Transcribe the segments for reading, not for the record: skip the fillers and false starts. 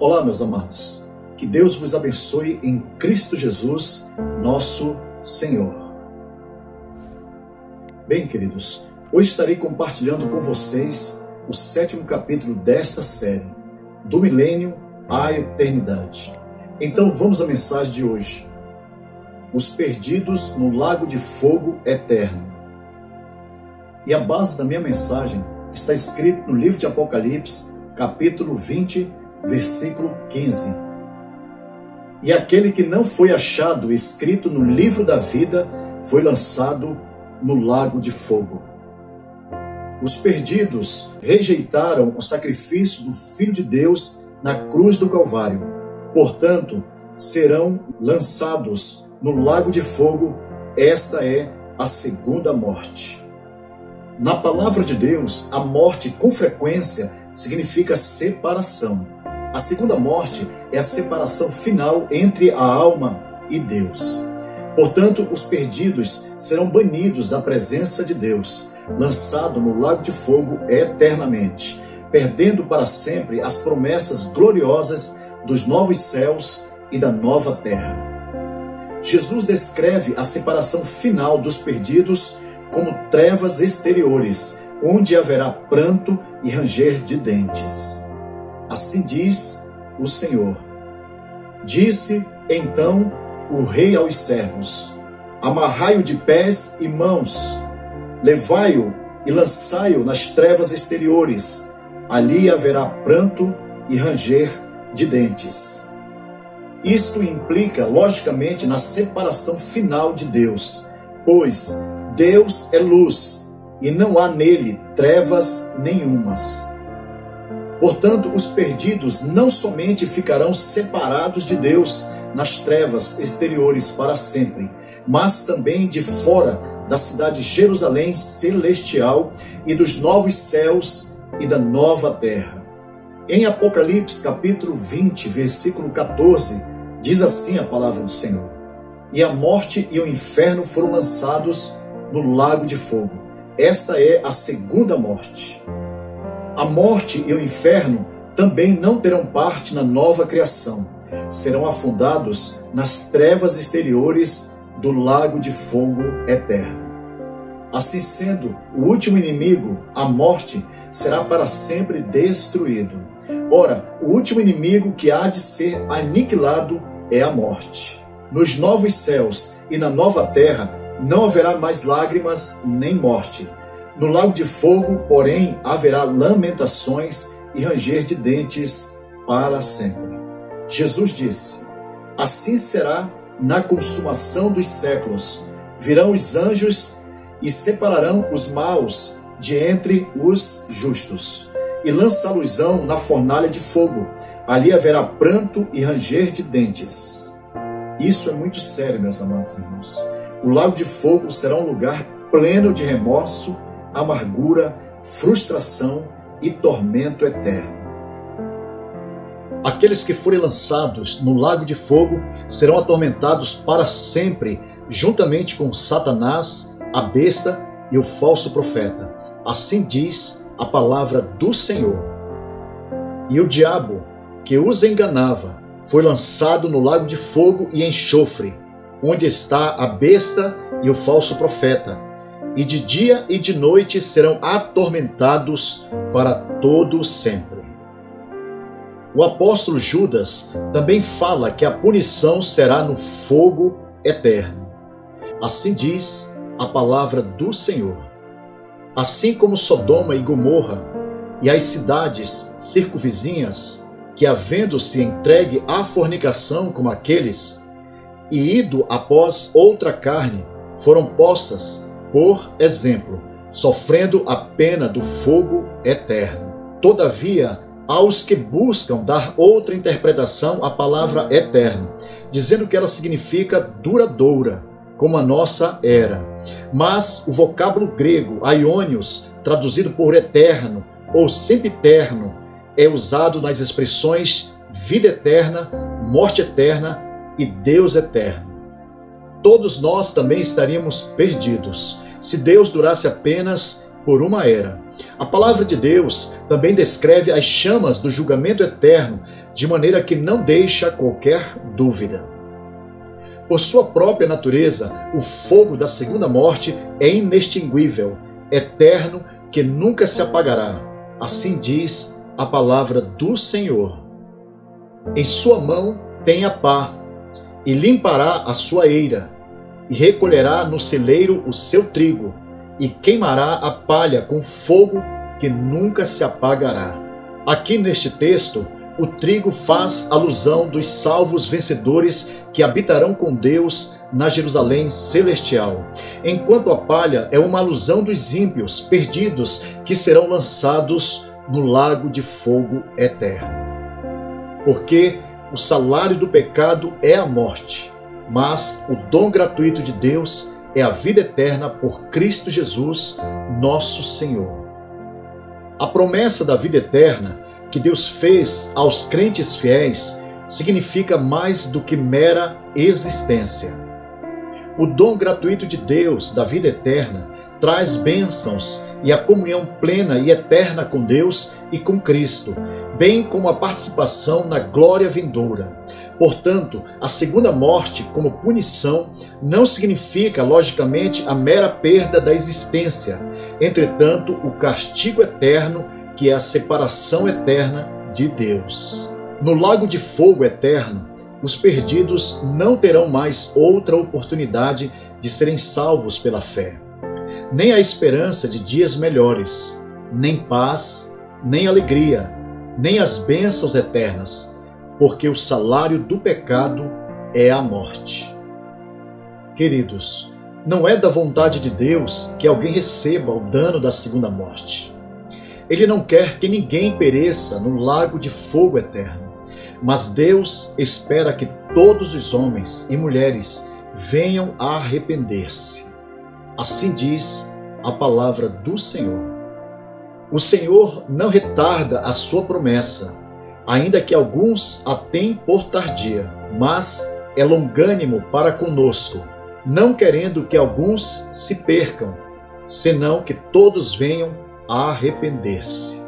Olá, meus amados. Que Deus vos abençoe em Cristo Jesus, nosso Senhor. Bem, queridos, hoje estarei compartilhando com vocês o 7º capítulo desta série, do milênio à eternidade. Então vamos à mensagem de hoje. Os perdidos no lago de fogo eterno. E a base da minha mensagem está escrito no livro de Apocalipse, capítulo 20, versículo 15. E aquele que não foi achado escrito no livro da vida foi lançado no lago de fogo. Os perdidos rejeitaram o sacrifício do Filho de Deus na cruz do Calvário. Portanto, serão lançados no lago de fogo. Esta é a segunda morte. Na palavra de Deus, a morte com frequência significa separação. A segunda morte é a separação final entre a alma e Deus. Portanto, os perdidos serão banidos da presença de Deus, lançados no lago de fogo eternamente, perdendo para sempre as promessas gloriosas dos novos céus e da nova terra. Jesus descreve a separação final dos perdidos como trevas exteriores, onde haverá pranto e ranger de dentes. Assim diz o Senhor. Disse então o rei aos servos: amarrai-o de pés e mãos, levai-o e lançai-o nas trevas exteriores. Ali haverá pranto e ranger de dentes. Isto implica, logicamente, na separação final de Deus, pois Deus é luz e não há nele trevas nenhumas. Portanto, os perdidos não somente ficarão separados de Deus nas trevas exteriores para sempre, mas também de fora da cidade de Jerusalém celestial e dos novos céus e da nova terra. Em Apocalipse capítulo 20, versículo 14, diz assim a palavra do Senhor: e a morte e o inferno foram lançados no lago de fogo. Esta é a segunda morte. A morte e o inferno também não terão parte na nova criação. Serão afundados nas trevas exteriores do lago de fogo eterno. Assim sendo, o último inimigo, a morte, será para sempre destruído. Ora, o último inimigo que há de ser aniquilado é a morte. Nos novos céus e na nova terra não haverá mais lágrimas nem morte. No lago de fogo, porém, haverá lamentações e ranger de dentes para sempre. Jesus disse: assim será na consumação dos séculos. Virão os anjos e separarão os maus de entre os justos, e lançá-los-ão na fornalha de fogo. Ali haverá pranto e ranger de dentes. Isso é muito sério, meus amados irmãos. O lago de fogo será um lugar pleno de remorso, amargura, frustração e tormento eterno. Aqueles que forem lançados no lago de fogo serão atormentados para sempre, juntamente com Satanás, a besta e o falso profeta. Assim diz a palavra do Senhor. E o diabo, que os enganava, foi lançado no lago de fogo e enxofre, onde está a besta e o falso profeta, e de dia e de noite serão atormentados para todo sempre. O apóstolo Judas também fala que a punição será no fogo eterno. Assim diz a palavra do Senhor. Assim como Sodoma e Gomorra e as cidades circunvizinhas, que havendo-se entregue à fornicação como aqueles, e ido após outra carne, foram postas por exemplo, sofrendo a pena do fogo eterno. Todavia, aos que buscam dar outra interpretação à palavra eterno, dizendo que ela significa duradoura, como a nossa era. Mas o vocábulo grego, aionios, traduzido por eterno ou sempiterno, é usado nas expressões vida eterna, morte eterna e Deus eterno. Todos nós também estaríamos perdidos se Deus durasse apenas por uma era. A palavra de Deus também descreve as chamas do julgamento eterno, de maneira que não deixa qualquer dúvida. Por sua própria natureza, o fogo da segunda morte é inextinguível, eterno, que nunca se apagará. Assim diz a palavra do Senhor. Em sua mão tem a pá, e limpará a sua eira, e recolherá no celeiro o seu trigo, e queimará a palha com fogo que nunca se apagará. Aqui neste texto, o trigo faz alusão dos salvos vencedores que habitarão com Deus na Jerusalém celestial, enquanto a palha é uma alusão dos ímpios perdidos que serão lançados no lago de fogo eterno. Porque o salário do pecado é a morte, mas o dom gratuito de Deus é a vida eterna por Cristo Jesus, nosso Senhor. A promessa da vida eterna que Deus fez aos crentes fiéis significa mais do que mera existência. O dom gratuito de Deus da vida eterna traz bênçãos e a comunhão plena e eterna com Deus e com Cristo, bem como a participação na glória vindoura. Portanto, a segunda morte, como punição, não significa, logicamente, a mera perda da existência. Entretanto, o castigo eterno, que é a separação eterna de Deus. No lago de fogo eterno, os perdidos não terão mais outra oportunidade de serem salvos pela fé. Nem a esperança de dias melhores, nem paz, nem alegria, nem as bênçãos eternas, porque o salário do pecado é a morte. Queridos, não é da vontade de Deus que alguém receba o dano da segunda morte. Ele não quer que ninguém pereça no lago de fogo eterno, mas Deus espera que todos os homens e mulheres venham a arrepender-se. Assim diz a palavra do Senhor. O Senhor não retarda a sua promessa, ainda que alguns a tenham por tardia, mas é longânimo para conosco, não querendo que alguns se percam, senão que todos venham a arrepender-se.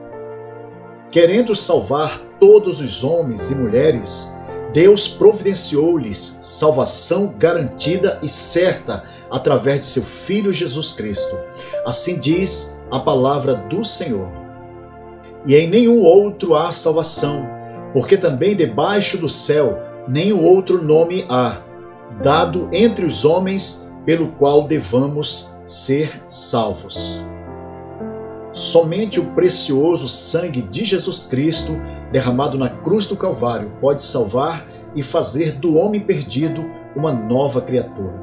Querendo salvar todos os homens e mulheres, Deus providenciou-lhes salvação garantida e certa através de seu Filho Jesus Cristo. Assim diz a palavra do Senhor. E em nenhum outro há salvação, porque também debaixo do céu nenhum outro nome há, dado entre os homens, pelo qual devamos ser salvos. Somente o precioso sangue de Jesus Cristo, derramado na cruz do Calvário, pode salvar e fazer do homem perdido uma nova criatura.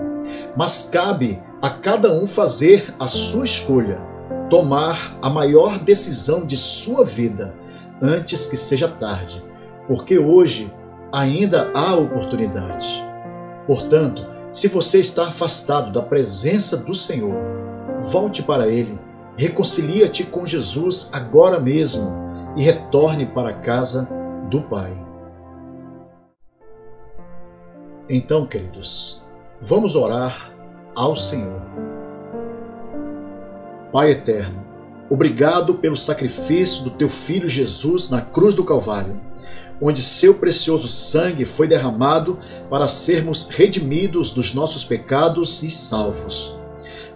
Mas cabe a cada um fazer a sua escolha, tomar a maior decisão de sua vida antes que seja tarde, porque hoje ainda há oportunidade. Portanto, se você está afastado da presença do Senhor, volte para Ele, reconcilia-te com Jesus agora mesmo e retorne para a casa do Pai. Então, queridos, vamos orar ao Senhor. Pai eterno, obrigado pelo sacrifício do teu Filho Jesus na cruz do Calvário, onde seu precioso sangue foi derramado para sermos redimidos dos nossos pecados e salvos.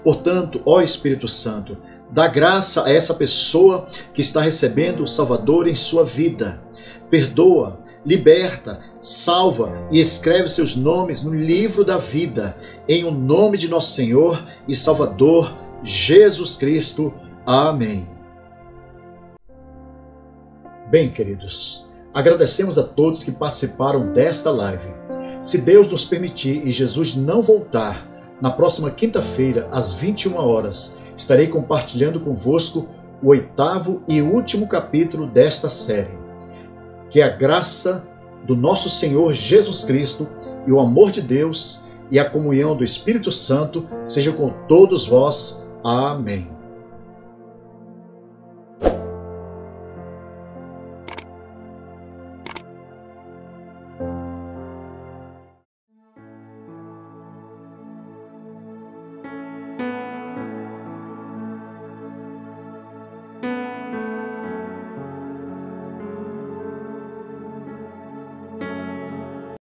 Portanto, ó Espírito Santo, dá graça a essa pessoa que está recebendo o Salvador em sua vida. Perdoa, liberta, salva e escreve seus nomes no livro da vida, em o nome de nosso Senhor e Salvador, Jesus Cristo. Amém. Bem, queridos, agradecemos a todos que participaram desta live. Se Deus nos permitir e Jesus não voltar, na próxima quinta-feira, às 21 horas, estarei compartilhando convosco o 8º e último capítulo desta série. Que a graça do nosso Senhor Jesus Cristo e o amor de Deus e a comunhão do Espírito Santo seja com todos vós. Amém.